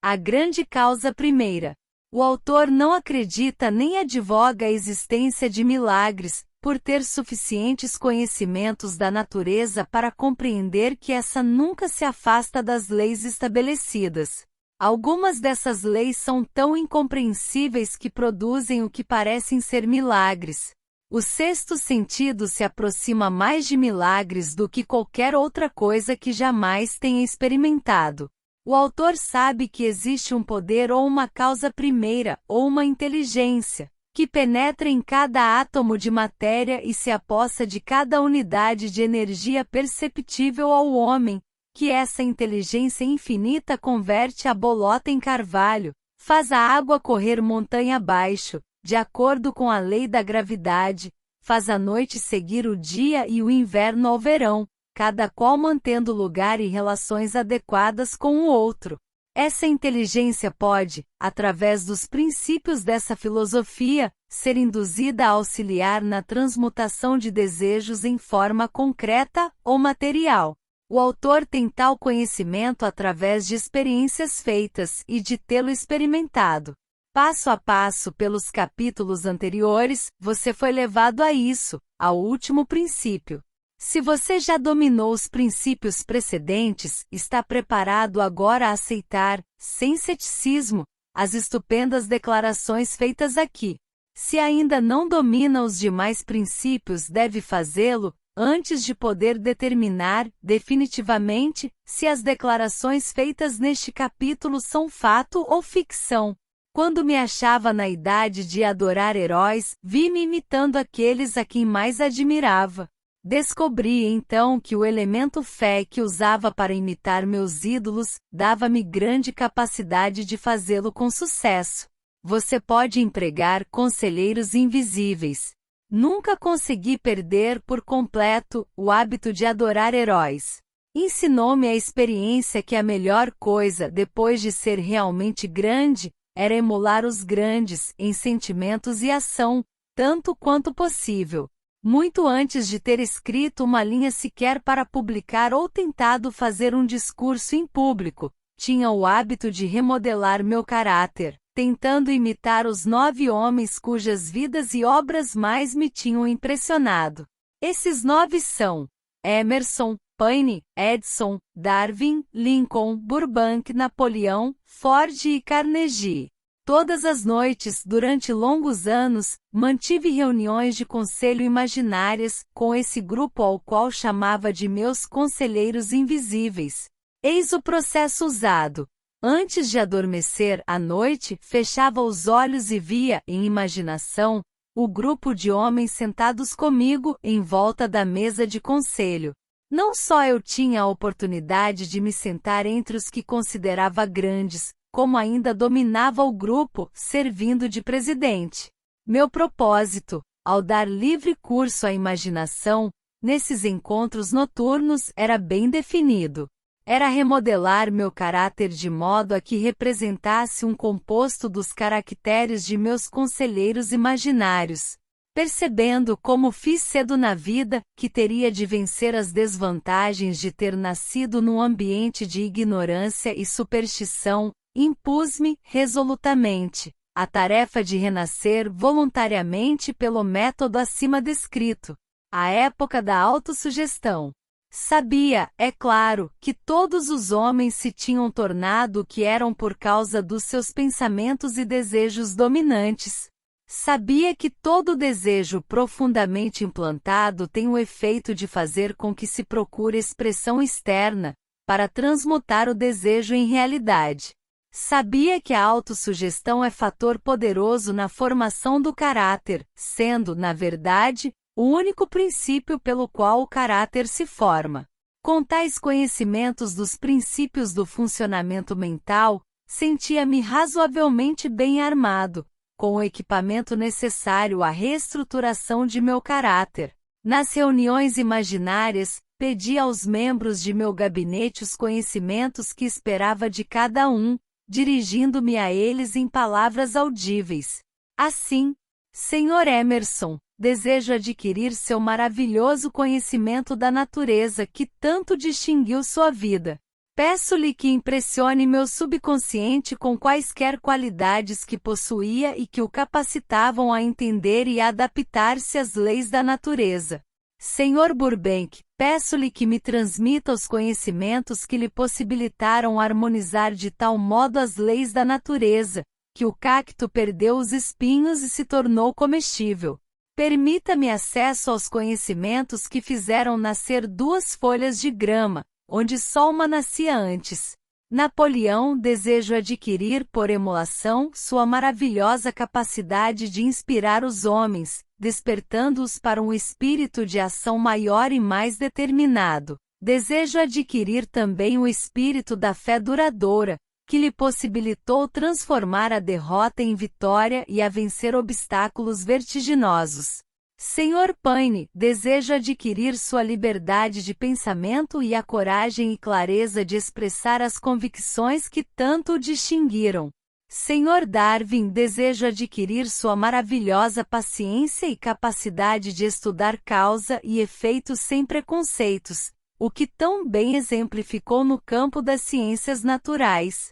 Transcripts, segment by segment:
A grande causa primeira. O autor não acredita nem advoga a existência de milagres, por ter suficientes conhecimentos da natureza para compreender que essa nunca se afasta das leis estabelecidas. Algumas dessas leis são tão incompreensíveis que produzem o que parecem ser milagres. O sexto sentido se aproxima mais de milagres do que qualquer outra coisa que jamais tenha experimentado. O autor sabe que existe um poder ou uma causa primeira, ou uma inteligência, que penetra em cada átomo de matéria e se apossa de cada unidade de energia perceptível ao homem, que essa inteligência infinita converte a bolota em carvalho, faz a água correr montanha abaixo, de acordo com a lei da gravidade, faz a noite seguir o dia e o inverno ao verão, cada qual mantendo lugar e relações adequadas com o outro. Essa inteligência pode, através dos princípios dessa filosofia, ser induzida a auxiliar na transmutação de desejos em forma concreta ou material. O autor tem tal conhecimento através de experiências feitas e de tê-lo experimentado. Passo a passo pelos capítulos anteriores, você foi levado a isso, ao último princípio. Se você já dominou os princípios precedentes, está preparado agora a aceitar, sem ceticismo, as estupendas declarações feitas aqui. Se ainda não domina os demais princípios, deve fazê-lo, antes de poder determinar, definitivamente, se as declarações feitas neste capítulo são fato ou ficção. Quando me achava na idade de adorar heróis, vi-me imitando aqueles a quem mais admirava. Descobri então que o elemento fé que usava para imitar meus ídolos, dava-me grande capacidade de fazê-lo com sucesso. Você pode empregar conselheiros invisíveis. Nunca consegui perder por completo o hábito de adorar heróis. Ensinou-me a experiência que a melhor coisa, depois de ser realmente grande, era emular os grandes em sentimentos e ação, tanto quanto possível. Muito antes de ter escrito uma linha sequer para publicar ou tentado fazer um discurso em público, tinha o hábito de remodelar meu caráter, tentando imitar os 9 homens cujas vidas e obras mais me tinham impressionado. Esses 9 são Emerson, Paine, Edison, Darwin, Lincoln, Burbank, Napoleão, Ford e Carnegie. Todas as noites, durante longos anos, mantive reuniões de conselho imaginárias, com esse grupo ao qual chamava de meus conselheiros invisíveis. Eis o processo usado. Antes de adormecer, à noite, fechava os olhos e via, em imaginação, o grupo de homens sentados comigo, em volta da mesa de conselho. Não só eu tinha a oportunidade de me sentar entre os que considerava grandes, como ainda dominava o grupo, servindo de presidente. Meu propósito, ao dar livre curso à imaginação, nesses encontros noturnos, era bem definido. Era remodelar meu caráter de modo a que representasse um composto dos caracteres de meus conselheiros imaginários. Percebendo como fiz cedo na vida, que teria de vencer as desvantagens de ter nascido num ambiente de ignorância e superstição, impus-me, resolutamente, a tarefa de renascer voluntariamente pelo método acima descrito, a época da autossugestão. Sabia, é claro, que todos os homens se tinham tornado o que eram por causa dos seus pensamentos e desejos dominantes. Sabia que todo desejo profundamente implantado tem o efeito de fazer com que se procure expressão externa, para transmutar o desejo em realidade. Sabia que a autossugestão é fator poderoso na formação do caráter, sendo, na verdade, o único princípio pelo qual o caráter se forma. Com tais conhecimentos dos princípios do funcionamento mental, sentia-me razoavelmente bem armado, com o equipamento necessário à reestruturação de meu caráter. Nas reuniões imaginárias, pedi aos membros de meu gabinete os conhecimentos que esperava de cada um, dirigindo-me a eles em palavras audíveis. Assim, Sr. Emerson, desejo adquirir seu maravilhoso conhecimento da natureza que tanto distinguiu sua vida. Peço-lhe que impressione meu subconsciente com quaisquer qualidades que possuía e que o capacitavam a entender e adaptar-se às leis da natureza. Sr. Burbank, peço-lhe que me transmita os conhecimentos que lhe possibilitaram harmonizar de tal modo as leis da natureza, que o cacto perdeu os espinhos e se tornou comestível. Permita-me acesso aos conhecimentos que fizeram nascer 2 folhas de grama, onde só uma nascia antes. Napoleão deseja adquirir por emulação sua maravilhosa capacidade de inspirar os homens, despertando-os para um espírito de ação maior e mais determinado. Desejo adquirir também o espírito da fé duradoura, que lhe possibilitou transformar a derrota em vitória e a vencer obstáculos vertiginosos. Sr. Paine deseja adquirir sua liberdade de pensamento e a coragem e clareza de expressar as convicções que tanto o distinguiram. Sr. Darwin deseja adquirir sua maravilhosa paciência e capacidade de estudar causa e efeito sem preconceitos, o que tão bem exemplificou no campo das ciências naturais.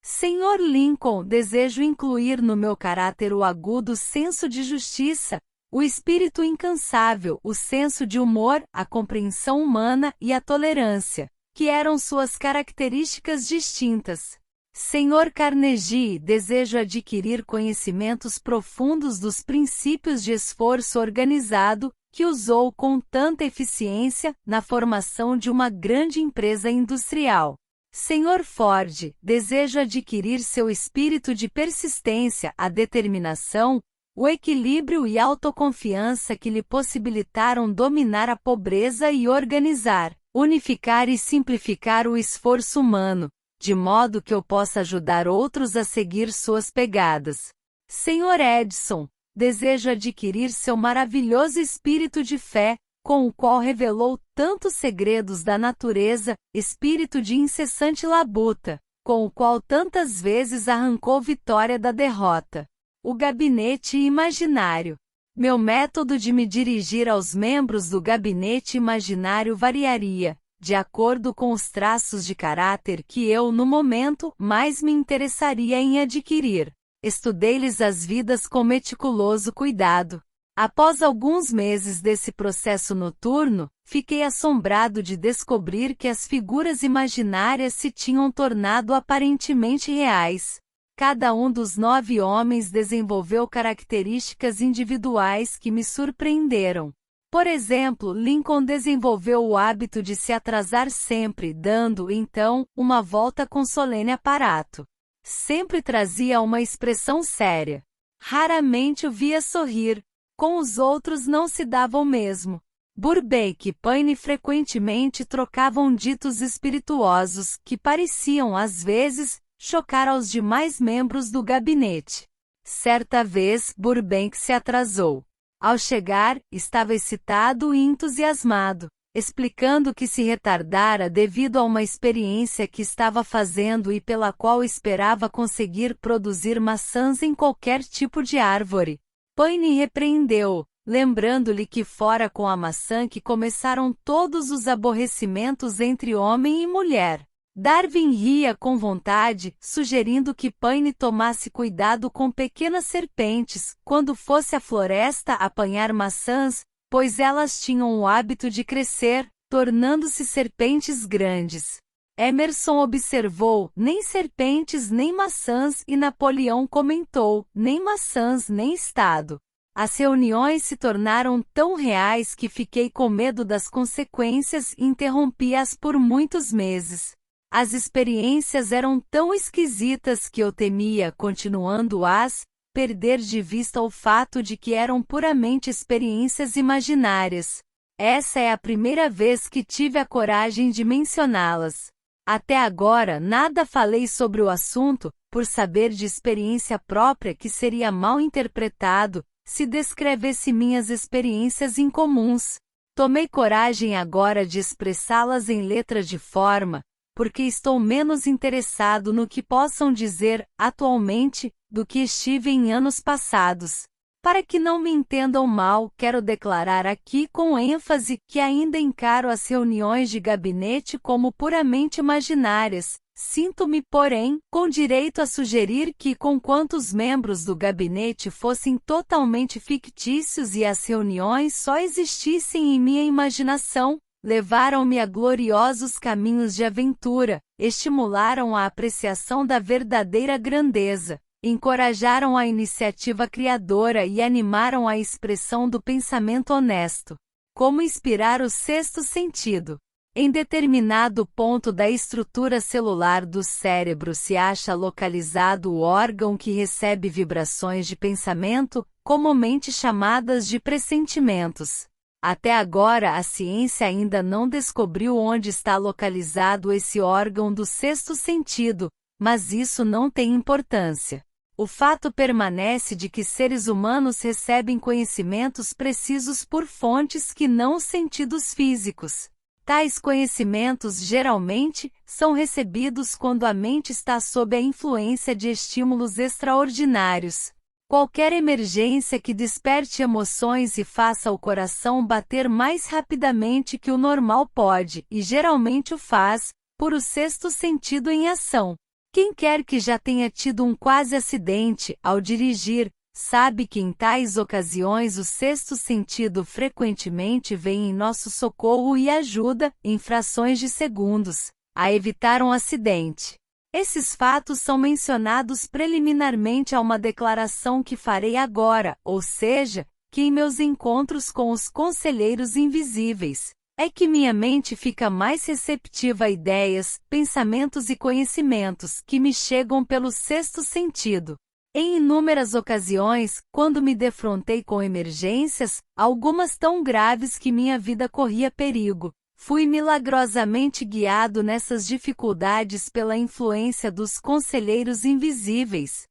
Sr. Lincoln desejo incluir no meu caráter o agudo senso de justiça, o espírito incansável, o senso de humor, a compreensão humana e a tolerância, que eram suas características distintas. Sr. Carnegie desejo adquirir conhecimentos profundos dos princípios de esforço organizado, que usou com tanta eficiência na formação de uma grande empresa industrial. Sr. Ford desejo adquirir seu espírito de persistência, a determinação, o equilíbrio e autoconfiança que lhe possibilitaram dominar a pobreza e organizar, unificar e simplificar o esforço humano, de modo que eu possa ajudar outros a seguir suas pegadas. Sr. Edison desejo adquirir seu maravilhoso espírito de fé, com o qual revelou tantos segredos da natureza, espírito de incessante labuta, com o qual tantas vezes arrancou vitória da derrota. O gabinete imaginário. Meu método de me dirigir aos membros do gabinete imaginário variaria, de acordo com os traços de caráter que eu, no momento, mais me interessaria em adquirir. Estudei-lhes as vidas com meticuloso cuidado. Após alguns meses desse processo noturno, fiquei assombrado de descobrir que as figuras imaginárias se tinham tornado aparentemente reais. Cada um dos 9 homens desenvolveu características individuais que me surpreenderam. Por exemplo, Lincoln desenvolveu o hábito de se atrasar sempre, dando, então, uma volta com solene aparato. Sempre trazia uma expressão séria. Raramente o via sorrir. Com os outros não se dava o mesmo. Burbank e Paine frequentemente trocavam ditos espirituosos que pareciam, às vezes, chocar aos demais membros do gabinete. Certa vez, Burbank se atrasou. Ao chegar, estava excitado e entusiasmado, explicando que se retardara devido a uma experiência que estava fazendo e pela qual esperava conseguir produzir maçãs em qualquer tipo de árvore. Paine repreendeu, lembrando-lhe que fora com a maçã que começaram todos os aborrecimentos entre homem e mulher. Darwin ria com vontade, sugerindo que Paine tomasse cuidado com pequenas serpentes, quando fosse à floresta apanhar maçãs, pois elas tinham o hábito de crescer, tornando-se serpentes grandes. Emerson observou, nem serpentes nem maçãs, e Napoleão comentou, nem maçãs nem Estado. As reuniões se tornaram tão reais que fiquei com medo das consequências e interrompi-as por muitos meses. As experiências eram tão esquisitas que eu temia, continuando-as, perder de vista o fato de que eram puramente experiências imaginárias. Essa é a primeira vez que tive a coragem de mencioná-las. Até agora nada falei sobre o assunto, por saber de experiência própria que seria mal interpretado, se descrevesse minhas experiências incomuns. Tomei coragem agora de expressá-las em letra de forma, porque estou menos interessado no que possam dizer, atualmente, do que estive em anos passados. Para que não me entendam mal, quero declarar aqui com ênfase que ainda encaro as reuniões de gabinete como puramente imaginárias. Sinto-me, porém, com direito a sugerir que, conquanto os membros do gabinete fossem totalmente fictícios e as reuniões só existissem em minha imaginação, levaram-me a gloriosos caminhos de aventura, estimularam a apreciação da verdadeira grandeza, encorajaram a iniciativa criadora e animaram a expressão do pensamento honesto. Como inspirar o sexto sentido? Em determinado ponto da estrutura celular do cérebro se acha localizado o órgão que recebe vibrações de pensamento, comumente chamadas de pressentimentos. Até agora a ciência ainda não descobriu onde está localizado esse órgão do sexto sentido, mas isso não tem importância. O fato permanece de que seres humanos recebem conhecimentos precisos por fontes que não os sentidos físicos. Tais conhecimentos geralmente são recebidos quando a mente está sob a influência de estímulos extraordinários. Qualquer emergência que desperte emoções e faça o coração bater mais rapidamente que o normal pode, e geralmente o faz, por o sexto sentido em ação. Quem quer que já tenha tido um quase acidente ao dirigir, sabe que em tais ocasiões o sexto sentido frequentemente vem em nosso socorro e ajuda, em frações de segundos, a evitar um acidente. Esses fatos são mencionados preliminarmente a uma declaração que farei agora, ou seja, que em meus encontros com os conselheiros invisíveis, é que minha mente fica mais receptiva a ideias, pensamentos e conhecimentos que me chegam pelo sexto sentido. Em inúmeras ocasiões, quando me defrontei com emergências, algumas tão graves que minha vida corria perigo, fui milagrosamente guiado nessas dificuldades pela influência dos conselheiros invisíveis.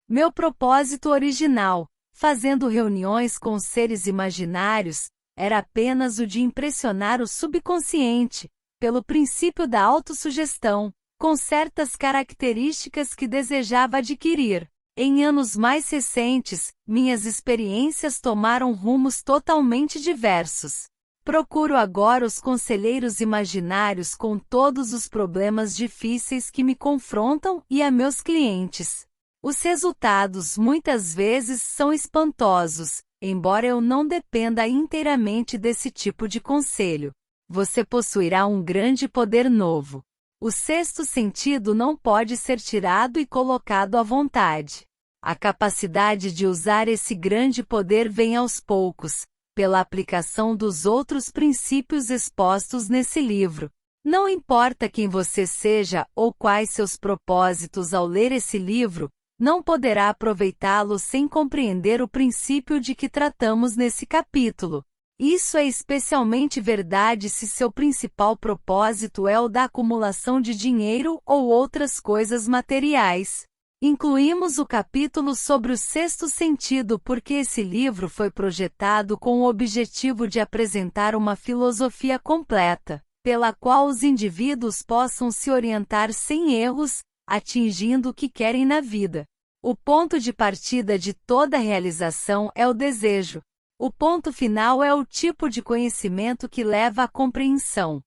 Meu propósito original, fazendo reuniões com seres imaginários, era apenas o de impressionar o subconsciente, pelo princípio da autossugestão, com certas características que desejava adquirir. Em anos mais recentes, minhas experiências tomaram rumos totalmente diversos. Procuro agora os conselheiros imaginários com todos os problemas difíceis que me confrontam e a meus clientes. Os resultados muitas vezes são espantosos, embora eu não dependa inteiramente desse tipo de conselho. Você possuirá um grande poder novo. O sexto sentido não pode ser tirado e colocado à vontade. A capacidade de usar esse grande poder vem aos poucos, pela aplicação dos outros princípios expostos nesse livro. Não importa quem você seja ou quais seus propósitos ao ler esse livro, não poderá aproveitá-lo sem compreender o princípio de que tratamos nesse capítulo. Isso é especialmente verdade se seu principal propósito é o da acumulação de dinheiro ou outras coisas materiais. Incluímos o capítulo sobre o sexto sentido porque esse livro foi projetado com o objetivo de apresentar uma filosofia completa, pela qual os indivíduos possam se orientar sem erros, atingindo o que querem na vida. O ponto de partida de toda realização é o desejo. O ponto final é o tipo de conhecimento que leva à compreensão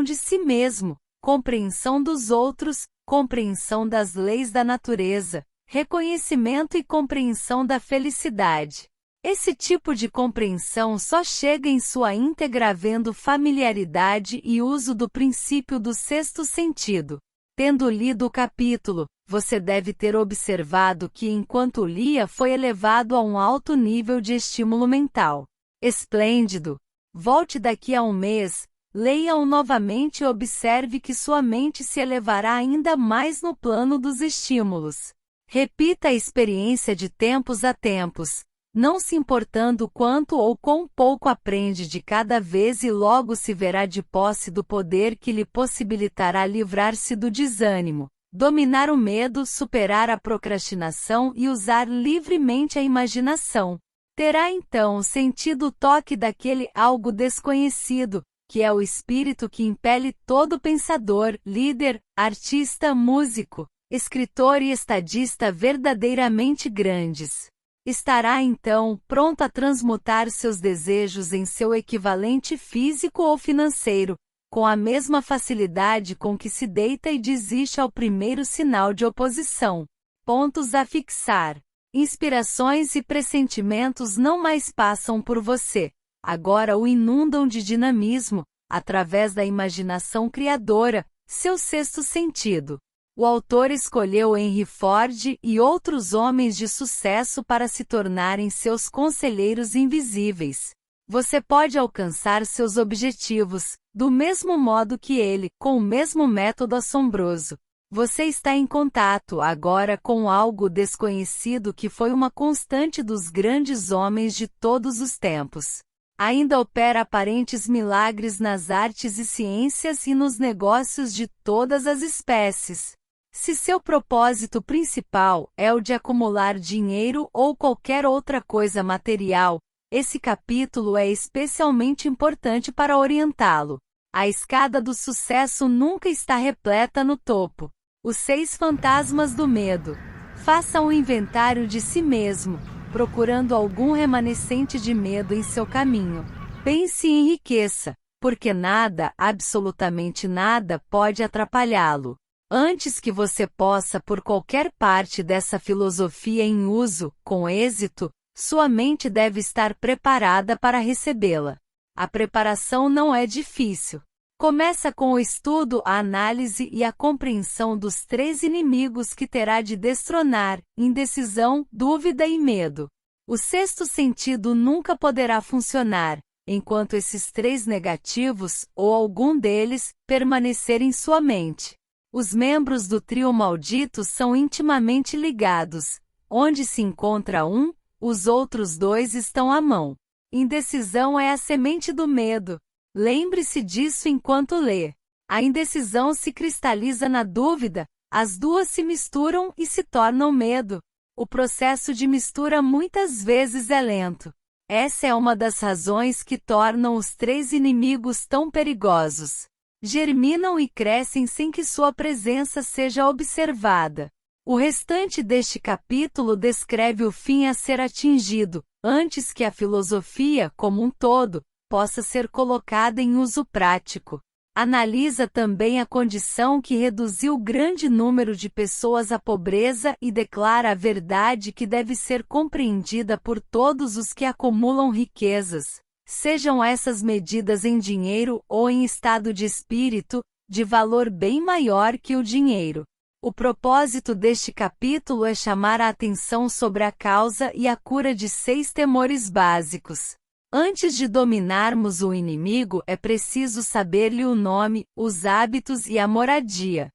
de si mesmo, compreensão dos outros, compreensão das leis da natureza, reconhecimento e compreensão da felicidade. Esse tipo de compreensão só chega em sua íntegra havendo familiaridade e uso do princípio do sexto sentido. Tendo lido o capítulo, você deve ter observado que enquanto lia foi elevado a um alto nível de estímulo mental. Esplêndido! Volte daqui a um mês, leia-o novamente e observe que sua mente se elevará ainda mais no plano dos estímulos. Repita a experiência de tempos a tempos, não se importando quanto ou quão pouco aprende de cada vez e logo se verá de posse do poder que lhe possibilitará livrar-se do desânimo, dominar o medo, superar a procrastinação e usar livremente a imaginação. Terá então sentido o toque daquele algo desconhecido, que é o espírito que impele todo pensador, líder, artista, músico, escritor e estadista verdadeiramente grandes. Estará então pronto a transmutar seus desejos em seu equivalente físico ou financeiro, com a mesma facilidade com que se deita e desiste ao primeiro sinal de oposição. Pontos a fixar. Inspirações e pressentimentos não mais passam por você. Agora o inundam de dinamismo, através da imaginação criadora, seu sexto sentido. O autor escolheu Henry Ford e outros homens de sucesso para se tornarem seus conselheiros invisíveis. Você pode alcançar seus objetivos, do mesmo modo que ele, com o mesmo método assombroso. Você está em contato agora com algo desconhecido que foi uma constante dos grandes homens de todos os tempos. Ainda opera aparentes milagres nas artes e ciências e nos negócios de todas as espécies. Se seu propósito principal é o de acumular dinheiro ou qualquer outra coisa material, esse capítulo é especialmente importante para orientá-lo. A escada do sucesso nunca está repleta no topo. Os 6 fantasmas do medo. Faça um inventário de si mesmo, procurando algum remanescente de medo em seu caminho. Pense e enriqueça, porque nada, absolutamente nada, pode atrapalhá-lo. Antes que você possa pôr qualquer parte dessa filosofia em uso, com êxito, sua mente deve estar preparada para recebê-la. A preparação não é difícil. Começa com o estudo, a análise e a compreensão dos 3 inimigos que terá de destronar: indecisão, dúvida e medo. O sexto sentido nunca poderá funcionar, enquanto esses 3 negativos, ou algum deles, permanecer em sua mente. Os membros do trio maldito são intimamente ligados. Onde se encontra um, os outros 2 estão à mão. Indecisão é a semente do medo. Lembre-se disso enquanto lê. A indecisão se cristaliza na dúvida, as duas se misturam e se tornam medo. O processo de mistura muitas vezes é lento. Essa é uma das razões que tornam os 3 inimigos tão perigosos. Germinam e crescem sem que sua presença seja observada. O restante deste capítulo descreve o fim a ser atingido, antes que a filosofia, como um todo, possa ser colocada em uso prático. Analisa também a condição que reduziu grande número de pessoas à pobreza e declara a verdade que deve ser compreendida por todos os que acumulam riquezas, sejam essas medidas em dinheiro ou em estado de espírito, de valor bem maior que o dinheiro. O propósito deste capítulo é chamar a atenção sobre a causa e a cura de 6 temores básicos. Antes de dominarmos o inimigo, é preciso saber-lhe o nome, os hábitos e a moradia.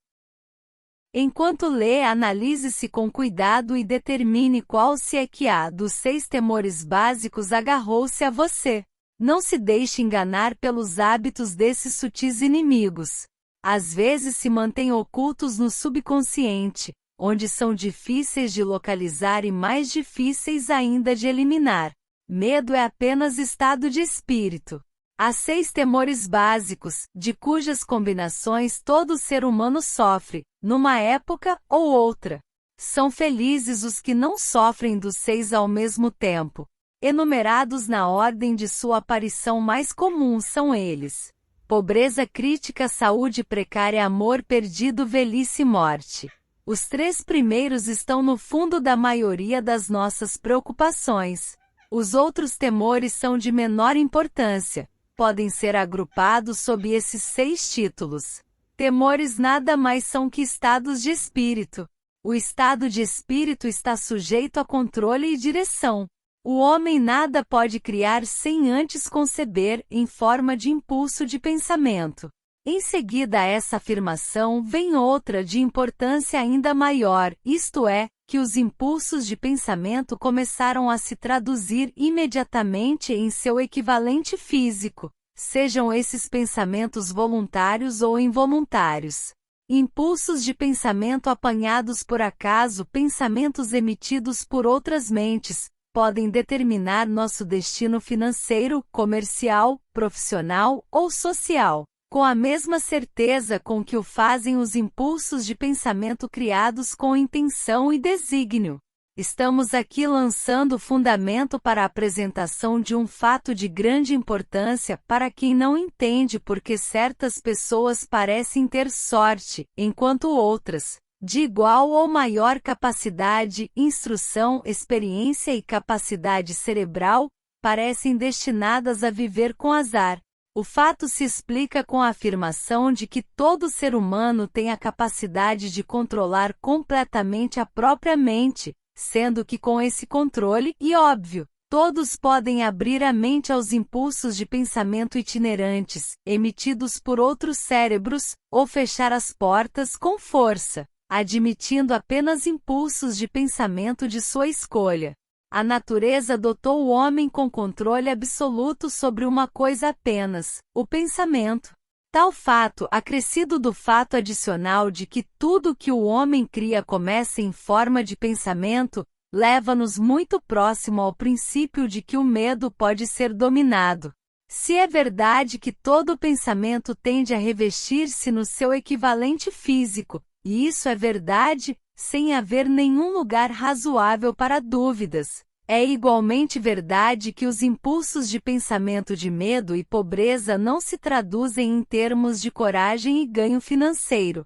Enquanto lê, analise-se com cuidado e determine qual se é que dos 6 temores básicos agarrou-se a você. Não se deixe enganar pelos hábitos desses sutis inimigos. Às vezes se mantêm ocultos no subconsciente, onde são difíceis de localizar e mais difíceis ainda de eliminar. Medo é apenas estado de espírito. Há 6 temores básicos, de cujas combinações todo ser humano sofre, numa época ou outra. São felizes os que não sofrem dos 6 ao mesmo tempo. Enumerados na ordem de sua aparição mais comum são eles: pobreza crítica, saúde precária, amor perdido, velhice e morte. Os 3 primeiros estão no fundo da maioria das nossas preocupações. Os outros temores são de menor importância. Podem ser agrupados sob esses 6 títulos. Temores nada mais são que estados de espírito. O estado de espírito está sujeito a controle e direção. O homem nada pode criar sem antes conceber, em forma de impulso de pensamento. Em seguida a essa afirmação vem outra de importância ainda maior, isto é, que os impulsos de pensamento começaram a se traduzir imediatamente em seu equivalente físico, sejam esses pensamentos voluntários ou involuntários. Impulsos de pensamento apanhados por acaso, pensamentos emitidos por outras mentes, podem determinar nosso destino financeiro, comercial, profissional ou social, com a mesma certeza com que o fazem os impulsos de pensamento criados com intenção e desígnio. Estamos aqui lançando o fundamento para a apresentação de um fato de grande importância para quem não entende por que certas pessoas parecem ter sorte, enquanto outras, de igual ou maior capacidade, instrução, experiência e capacidade cerebral, parecem destinadas a viver com azar. O fato se explica com a afirmação de que todo ser humano tem a capacidade de controlar completamente a própria mente, sendo que com esse controle, e óbvio, todos podem abrir a mente aos impulsos de pensamento itinerantes, emitidos por outros cérebros, ou fechar as portas com força, admitindo apenas impulsos de pensamento de sua escolha. A natureza dotou o homem com controle absoluto sobre uma coisa apenas, o pensamento. Tal fato, acrescido do fato adicional de que tudo que o homem cria começa em forma de pensamento, leva-nos muito próximo ao princípio de que o medo pode ser dominado. Se é verdade que todo pensamento tende a revestir-se no seu equivalente físico, e isso é verdade, sem haver nenhum lugar razoável para dúvidas, é igualmente verdade que os impulsos de pensamento de medo e pobreza não se traduzem em termos de coragem e ganho financeiro.